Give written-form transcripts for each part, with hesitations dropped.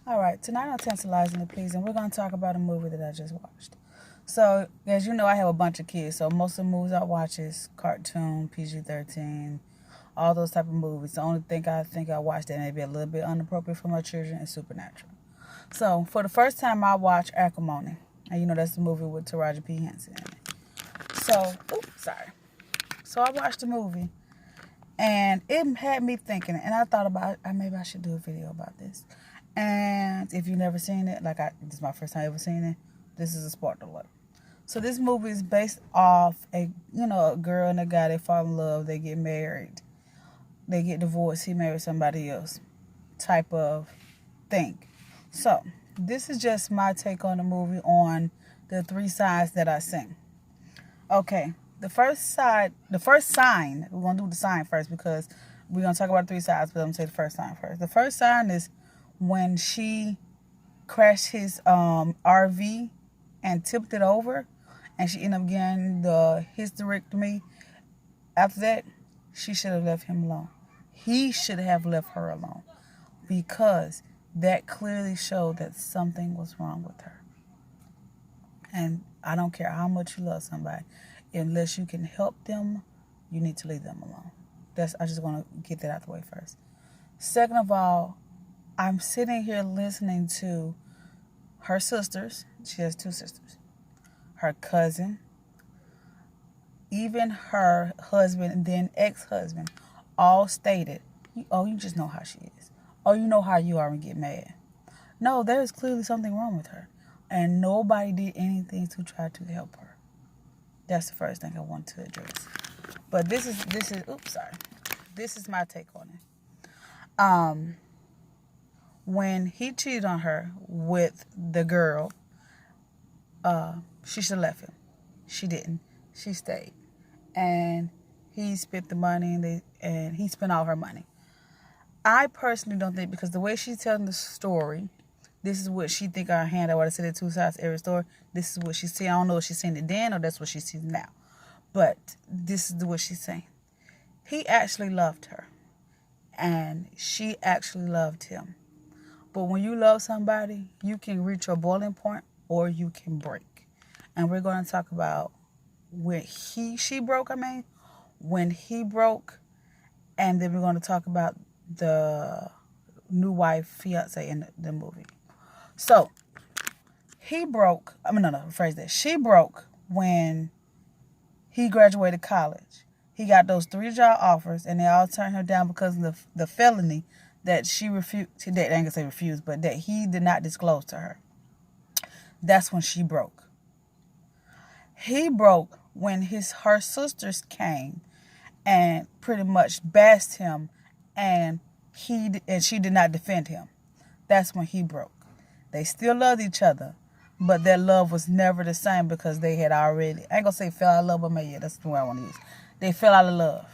All right, tonight on Tantalizing the Pleasing, we're going to talk about a movie that I just watched. So, as you know, I have a bunch of kids, so most of the movies I watch is cartoon, PG-13, all those type of movies. The only thing I think I watched that may be a little bit inappropriate for my children is Supernatural. So, for the first time, I watched Acrimony. And you know that's the movie with Taraji P. Henson in it. So I watched the movie, and it had me thinking, and I thought about maybe I should do a video about this. And if you've never seen it, this is my first time ever seeing it, this is a spoiler alert. So this movie is based off a girl and a guy, they fall in love, they get married, they get divorced, he marries somebody else type of thing. So this is just my take on the movie on the three sides that I seen. Okay, the first sign, we're going to do the sign first because we're going to talk about three sides, but I'm going to say the first sign first. The first sign is when she crashed his RV and tipped it over, and she ended up getting the hysterectomy. After that, she should have left him alone. He should have left her alone because that clearly showed that something was wrong with her. And I don't care how much you love somebody, unless you can help them, you need to leave them alone. I just want to get that out the way first. Second of all, I'm sitting here listening to her sisters. She has two sisters. Her cousin, even her husband and then ex-husband, all stated, you just know how she is. Oh, you know how you are and get mad. No, there is clearly something wrong with her. And nobody did anything to try to help her. That's the first thing I want to address. But this is my take on it. When he cheated on her with the girl, she should have left him. She didn't. She stayed. And he spent the money and he spent all her money. I personally don't think, because the way she's telling the story, this is what she think our hand. I would have said it two sides every story. This is what she's saying. I don't know if she's saying it then or that's what she sees now. But this is what she's saying. He actually loved her. And she actually loved him. But when you love somebody, you can reach a boiling point or you can break. And we're going to talk about when he broke, when he broke. And then we're going to talk about the new wife, fiance in the movie. So, she broke when he graduated college. He got those 3 job offers, and they all turned her down because of the felony that she refused. I ain't gonna say refused, but that he did not disclose to her. That's when she broke. He broke when her sisters came and pretty much bashed him, and she did not defend him. That's when he broke. They still loved each other, but their love was never the same because they had already, I ain't gonna say fell out of love, but maybe that's the word I want to use. They fell out of love.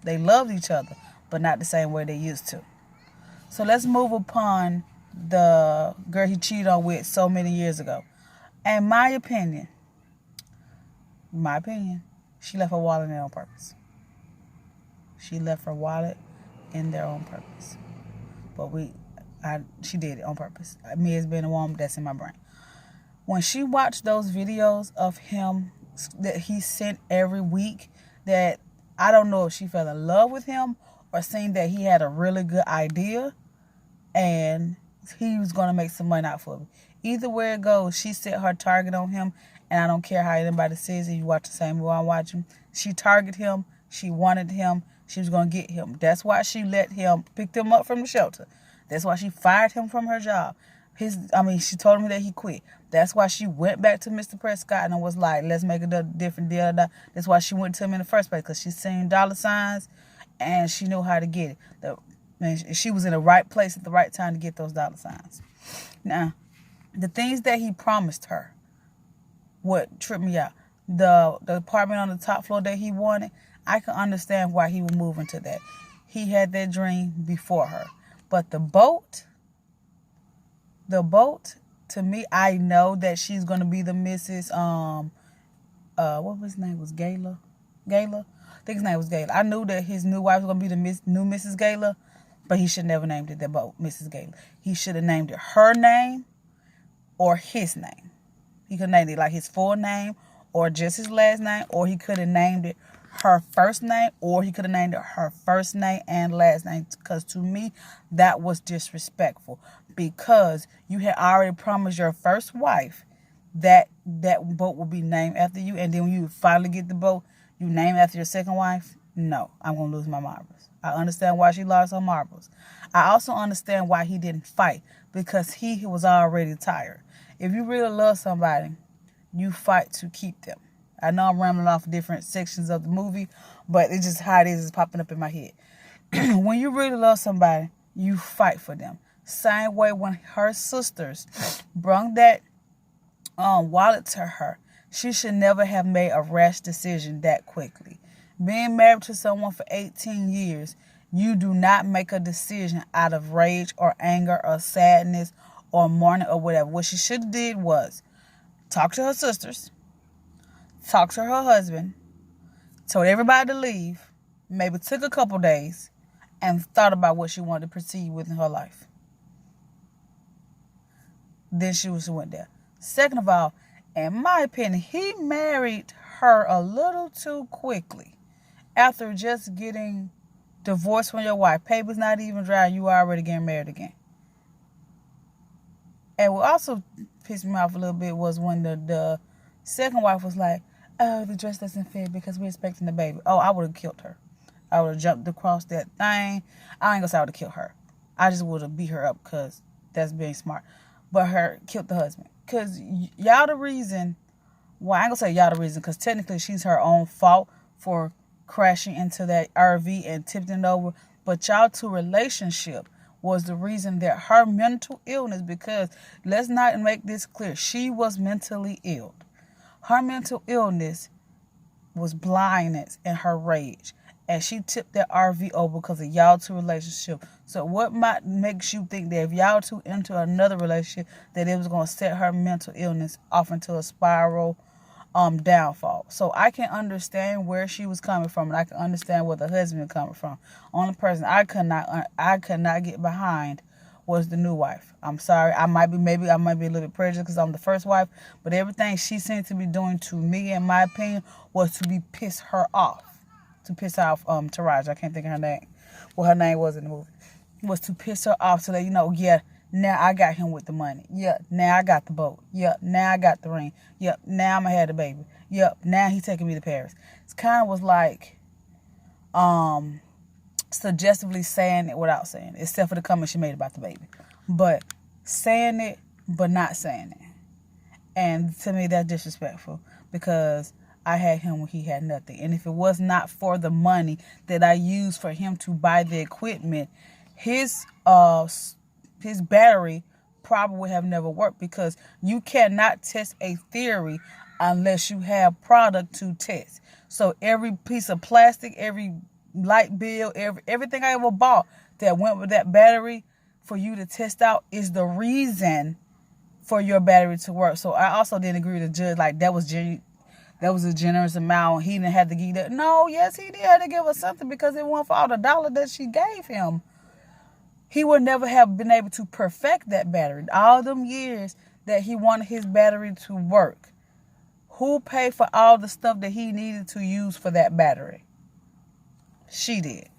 They loved each other, but not the same way they used to. So let's move upon the girl he cheated on with so many years ago. In my opinion, she left her wallet in there on purpose. She left her wallet in there on purpose. But she did it on purpose. Me as being a woman, that's in my brain. When she watched those videos of him that he sent every week, that I don't know if she fell in love with him or seen that he had a really good idea and he was going to make some money out for me. Either way it goes, she set her target on him, and I don't care how anybody says it. You watch the same movie I'm watching. She targeted him. She wanted him. She was going to get him. That's why she picked him up from the shelter. That's why she fired him from her job. She told me that he quit. That's why she went back to Mr. Prescott and was like, let's make a different deal. That's why she went to him in the first place, because she seen dollar signs and she knew how to get it. She was in the right place at the right time to get those dollar signs. Now, the things that he promised her, what tripped me out, the apartment on the top floor that he wanted, I can understand why he would move into that. He had that dream before her. But the boat, to me, I know that she's going to be the Mrs. What was his name? Was Gala? I think his name was Gala. I knew that his new wife was going to be the new Mrs. Gala. But he should never named it that boat, Mrs. Gaylor. He should have named it her name or his name. He could have named it like his full name or just his last name, or he could have named it her first name, or he could have named it her first name and last name. Because to me, that was disrespectful. Because you had already promised your first wife that that boat will be named after you, and then when you finally get the boat, you name after your second wife. No, I'm going to lose my marbles. I understand why she lost her marbles. I also understand why he didn't fight, because he was already tired. If you really love somebody, you fight to keep them. I know I'm rambling off different sections of the movie, but it's just how it is. It's popping up in my head. When you really love somebody, you fight for them. Same way when her sisters brung that wallet to her, she should never have made a rash decision that quickly. Being married to someone for 18 years, you do not make a decision out of rage or anger or sadness or mourning or whatever. What she should have did was talk to her sisters, talk to her husband, told everybody to leave, maybe took a couple days, and thought about what she wanted to proceed with in her life. Then she went there. Second of all, in my opinion, he married her a little too quickly. After just getting divorced from your wife, paper's not even dry, you already getting married again. And what also pissed me off a little bit was when the second wife was like, oh, the dress doesn't fit because we're expecting the baby. Oh, I would have killed her. I would have jumped across that thing. I ain't gonna say I would have killed her. I just would have beat her up because that's being smart. But her killed the husband. Because y'all the reason, well, I ain't gonna say y'all the reason, because technically she's her own fault for crashing into that RV and tipping it over. But y'all two relationship was the reason that her mental illness, because let's not make this clear, she was mentally ill. Her mental illness was blindness and her rage. And she tipped that RV over because of y'all two relationship. So what might makes you think that if y'all two into another relationship, that it was going to set her mental illness off into a spiral downfall? So I can understand where she was coming from, and I can understand where the husband was coming from. Only person I could not get behind was the new wife. I'm sorry. I might be a little bit prejudiced because I'm the first wife, but everything she seemed to be doing to me, in my opinion, was to be piss her off. To piss off Taraji. I can't think of her name. What her name was in the movie. Was to piss her off so that, yeah, now I got him with the money. Yeah, now I got the boat. Yeah, now I got the ring. Yeah, now I'm going to have the baby. Yeah, now he's taking me to Paris. It kind of was like suggestively saying it without saying it, except for the comment she made about the baby. But saying it, but not saying it. And to me, that's disrespectful, because I had him when he had nothing. And if it was not for the money that I used for him to buy the equipment, his battery probably would have never worked, because you cannot test a theory unless you have product to test. So every piece of plastic, every light bill, everything I ever bought that went with that battery for you to test out is the reason for your battery to work. So I also didn't agree with the judge, like that was a generous amount. He didn't have to give that. No, yes, he did have to give us something, because it wasn't for all the dollar that she gave him, he would never have been able to perfect that battery. All them years that he wanted his battery to work, who paid for all the stuff that he needed to use for that battery? She did.